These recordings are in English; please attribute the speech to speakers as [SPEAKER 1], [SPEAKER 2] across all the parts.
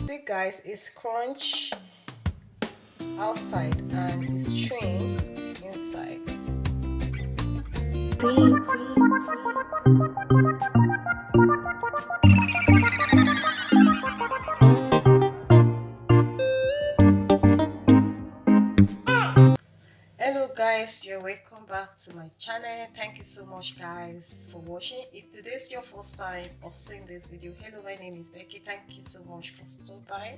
[SPEAKER 1] See guys, it's crunch outside and it's chewy inside. Hello guys, you're welcome back to my channel. Thank you so much guys for watching. If today's your first time of seeing this video, hello, my name is Becky. Thank you so much for stopping by.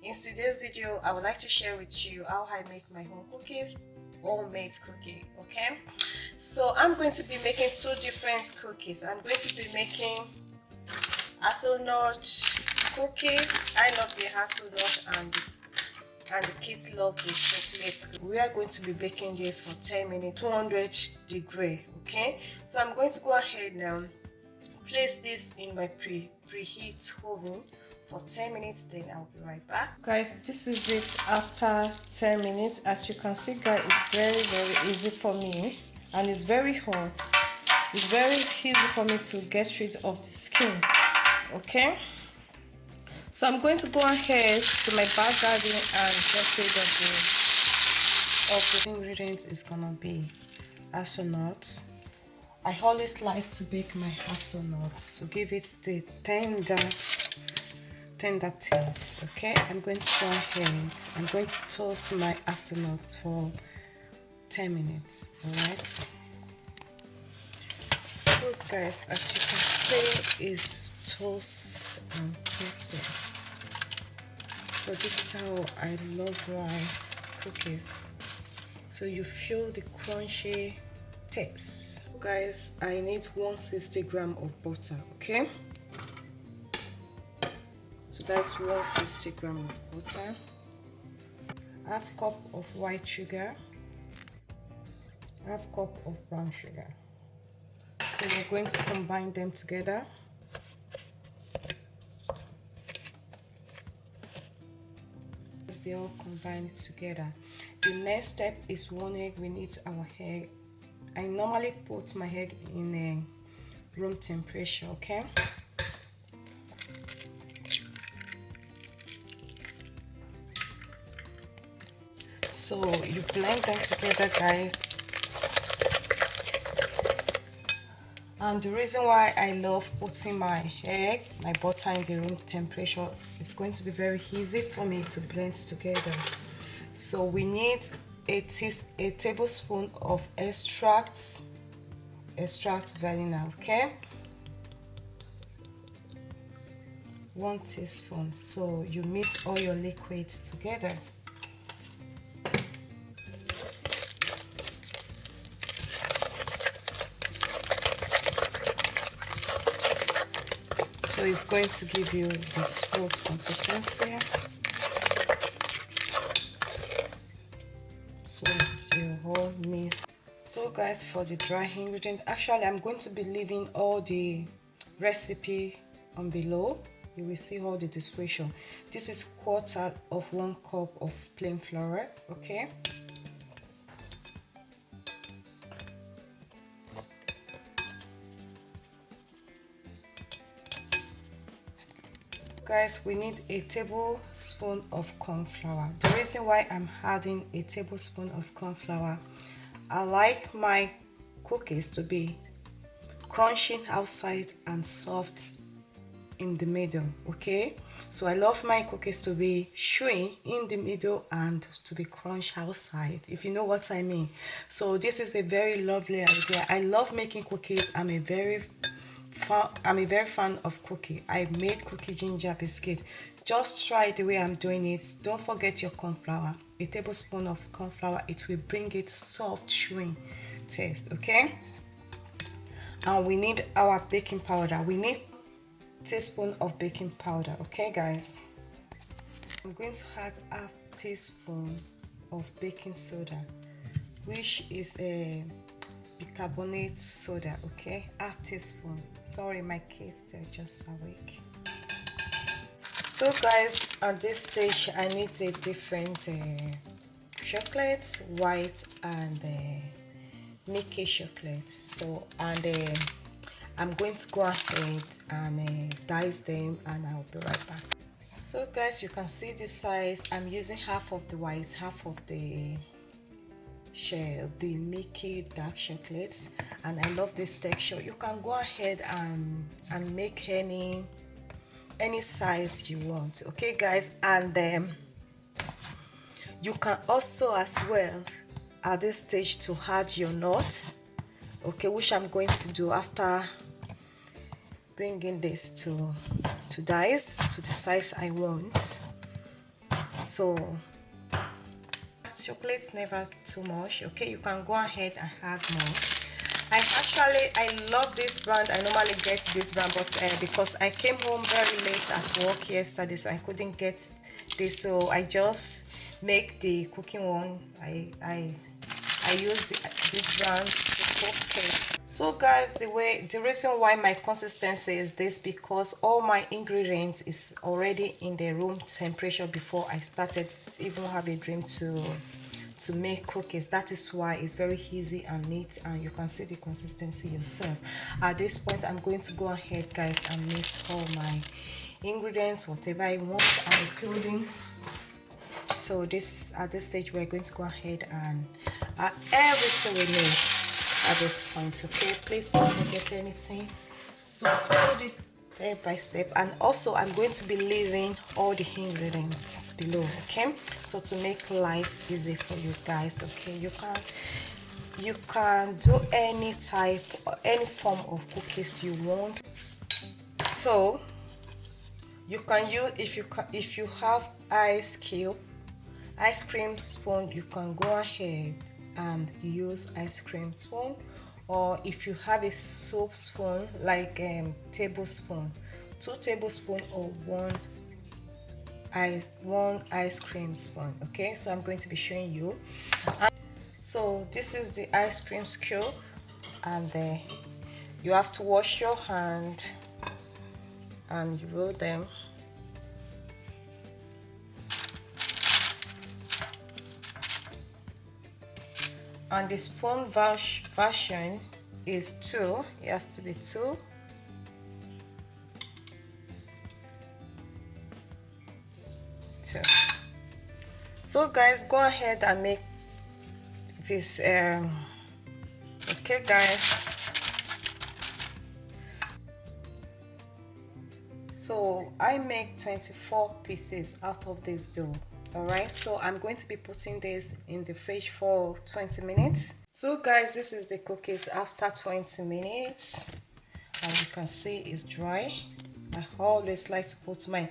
[SPEAKER 1] In today's video, I would like to share with you how I make my home cookies, homemade cookie. Okay, so I'm going to be making two different cookies. I'm going to be making hazelnut cookies. I love the hazelnut and the kids love the chocolate. We are going to be baking this for 10 minutes, 200 degree. Okay, so I'm going to go ahead now, place this in my preheat oven for 10 minutes, then I'll be right back. Guys, this is it after 10 minutes. As you can see guys, it's very easy for me and it's very hot. It's very easy for me to get rid of the skin. Okay, so I'm going to go ahead to my back garden and get rid of the ingredients. Is gonna be hazelnuts. I always like to bake my hazelnuts to give it the tender taste. Okay, I'm going to go ahead. I'm going to toast my hazelnuts for 10 minutes. Alright. So guys, as you can see, it's toast and crispy. So this is how I love my cookies. So you feel the crunchy taste. Guys, I need 160 grams of butter. Okay. So that's 160 grams of butter, half cup of white sugar, half cup of brown sugar. So we're going to combine them together. They all combined together. The next step is 1 egg. We need our egg. I normally put my egg in a room temperature. Okay. So you blend them together guys, and the reason why I love putting my egg, my butter in the room temperature, is going to be very easy for me to blend together. So we need a tablespoon of extract vanilla. Okay, 1 teaspoon. So you mix all your liquids together. So it's going to give you this smooth consistency. So you all mix. So guys, for the dry ingredient, actually I'm going to be leaving all the recipe on below. You will see all the description. This is 1/4 of 1 cup of plain flour. Okay. Guys, we need a tablespoon of corn flour. The reason why I'm adding a tablespoon of corn flour, I like my cookies to be crunchy outside and soft in the middle. Okay, so I love my cookies to be chewy in the middle and to be crunchy outside, if you know what I mean. So this is a very lovely idea. I love making cookies. I'm a very fan of cookie. I made cookie ginger biscuit. Just try the way I'm doing it. Don't forget your corn flour. A tablespoon of corn flour, it will bring it soft, chewy taste. Okay, and we need our baking powder. We need a teaspoon of baking powder. Okay guys, I'm going to add half teaspoon of baking soda, which is a bicarbonate soda. Okay, half teaspoon. Sorry, my kids, they're just awake. So guys, at this stage I need a different chocolates, white and milky chocolate. So I'm going to go ahead and dice them, and I'll be right back. So guys, you can see the size. I'm using half of the white, half of the shell, the milky dark chocolate, and I love this texture. You can go ahead and make any size you want, okay guys. And you can also as well at this stage to add your nuts, okay, which I'm going to do after bringing this to dice to the size I want. So chocolate's never too much, okay. You can go ahead and add more. I love this brand. I normally get this brand, but because I came home very late at work yesterday, so I couldn't get this, so I just make the cooking one. I use this brand to cook cake. So guys, the reason why my consistency is this, because all my ingredients is already in the room temperature before I started even have a dream to make cookies. That is why it's very easy and neat, and you can see the consistency yourself. At this point, I'm going to go ahead guys and mix all my ingredients, whatever I want, and including. So this at this stage, we're going to go ahead and add everything we need at this point, okay. Please don't forget anything. So follow this step by step, and also I'm going to be leaving all the ingredients below, okay, so to make life easy for you guys, okay. You can do any type or any form of cookies you want. So you can use, if you have ice cream spoon, you can go ahead and use ice cream spoon, or if you have a soap spoon like tablespoon, 2 tablespoons, or one ice cream spoon, okay. So I'm going to be showing you. So this is the ice cream scoop, and you have to wash your hand and you roll them. And the spoon version is 2. It has to be 2. So guys, go ahead and make this okay guys. So I make 24 pieces out of this dough. Alright, so I'm going to be putting this in the fridge for 20 minutes. So guys, this is the cookies after 20 minutes, and you can see it's dry. I always like to put mine.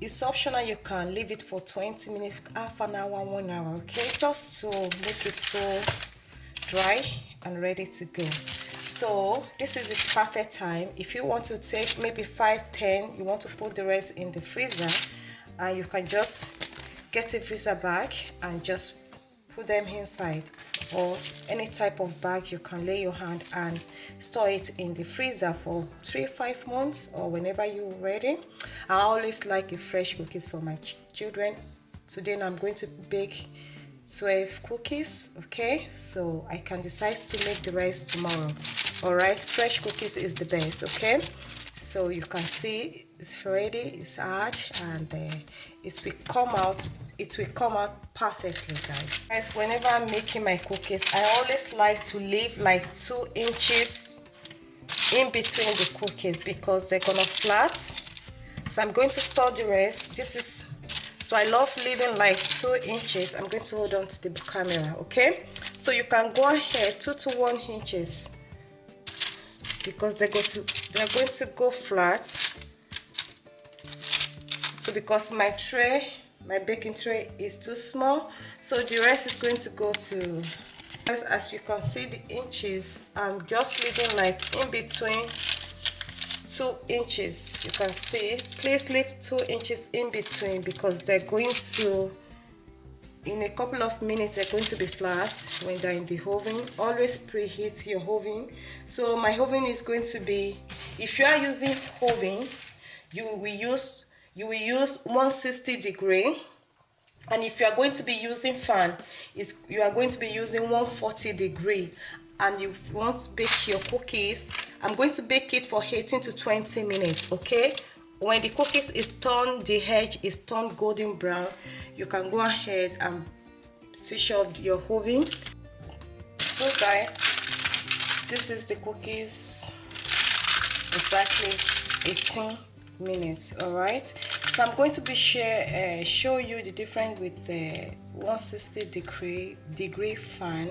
[SPEAKER 1] It's optional, you can leave it for 20 minutes, half an hour, 1 hour, okay, just to make it so dry and ready to go. So this is its perfect time. If you want to take maybe 5-10, you want to put the rest in the freezer, and you can just get a freezer bag and just put them inside, or any type of bag you can lay your hand and store it in the freezer for 3-5 months, or whenever you're ready. I always like a fresh cookies for my children. Today I'm going to bake 12 cookies, okay, so I can decide to make the rest tomorrow. All right, fresh cookies is the best, okay. So you can see it's ready, it's hard, and it will come out perfectly guys. Whenever I'm making my cookies, I always like to leave like 2 inches in between the cookies, because they're gonna flat. So I'm going to store the rest. So I love leaving like 2 inches. I'm going to hold on to the camera, okay. So you can go ahead 2 to 1 inches, because they're going to go flat. So because my baking tray is too small, so the rest is going to go to, as you can see the inches, I'm just leaving like in between 2 inches. You can see, please leave 2 inches in between, because they're going to, in a couple of minutes, they're going to be flat when they're in the oven. Always preheat your oven. So my oven is going to be, if you are using oven, you will use 160 degree, and if you are going to be using fan, you are going to be using 140 degree. And you want to bake your cookies, I'm going to bake it for 18 to 20 minutes, okay. when the cookies is turned, the edge is turned golden brown, you can go ahead and switch off your oven. So guys, this is the cookies, exactly 18 minutes. All right, so I'm going to be show you the difference with the 160-degree fan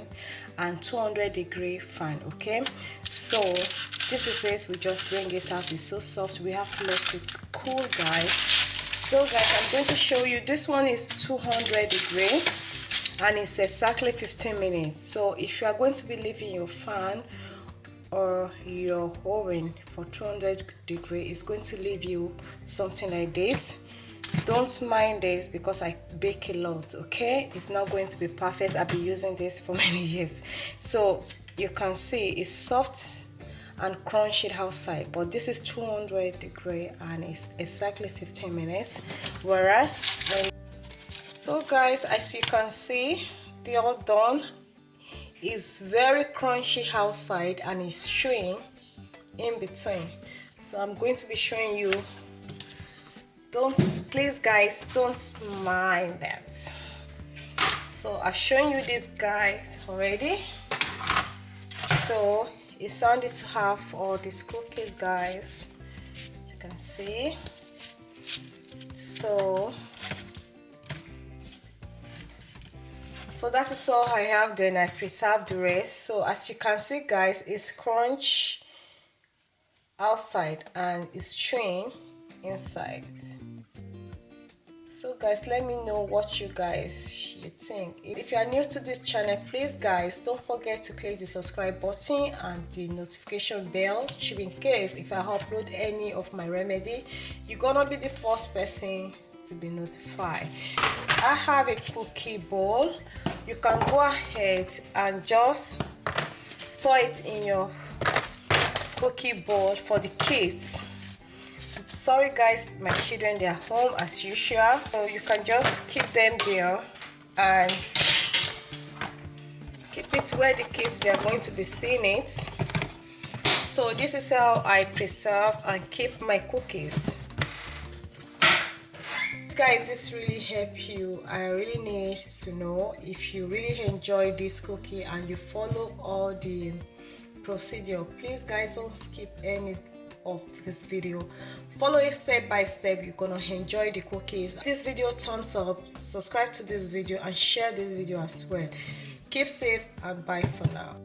[SPEAKER 1] and 200-degree fan. Okay, so this is it. We just bring it out. It's so soft. We have to let it cool, guys. So guys, I'm going to show you. This one is 200-degree and it's exactly 15 minutes. So if you are going to be leaving your fan or your oven for 200-degree, it's going to leave you something like this. Don't mind this because I bake a lot. Okay, it's not going to be perfect. I've been using this for many years, so you can see it's soft and crunchy outside, but this is 200-degree and it's exactly 15 minutes. Whereas so guys, as you can see, they all done. It's very crunchy outside and it's showing in between. So I'm going to be showing you. Please guys, don't mind that. So I've shown you this guy already. So it sounded to have all these cookies, guys. You can see. So that is all I have. Then I preserved the rest. So as you can see, guys, it's crunch outside and it's chewing inside. So guys, let me know what you think. If you are new to this channel, please guys, don't forget to click the subscribe button and the notification bell, in case if I upload any of my remedy, you're gonna be the first person to be notified. I have a cookie bowl. You can go ahead and just store it in your cookie bowl for the kids. Sorry guys, my children, they are home as usual, so you can just keep them there and keep it where the kids, they are going to be seeing it. So this is how I preserve and keep my cookies. Guys, this really help you. I really need to know if you really enjoy this cookie and you follow all the procedure. Please guys, don't skip any of this video. Follow it step by step. You're gonna enjoy the cookies. This video, thumbs up, subscribe to this video and share this video as well. Keep safe and bye for now.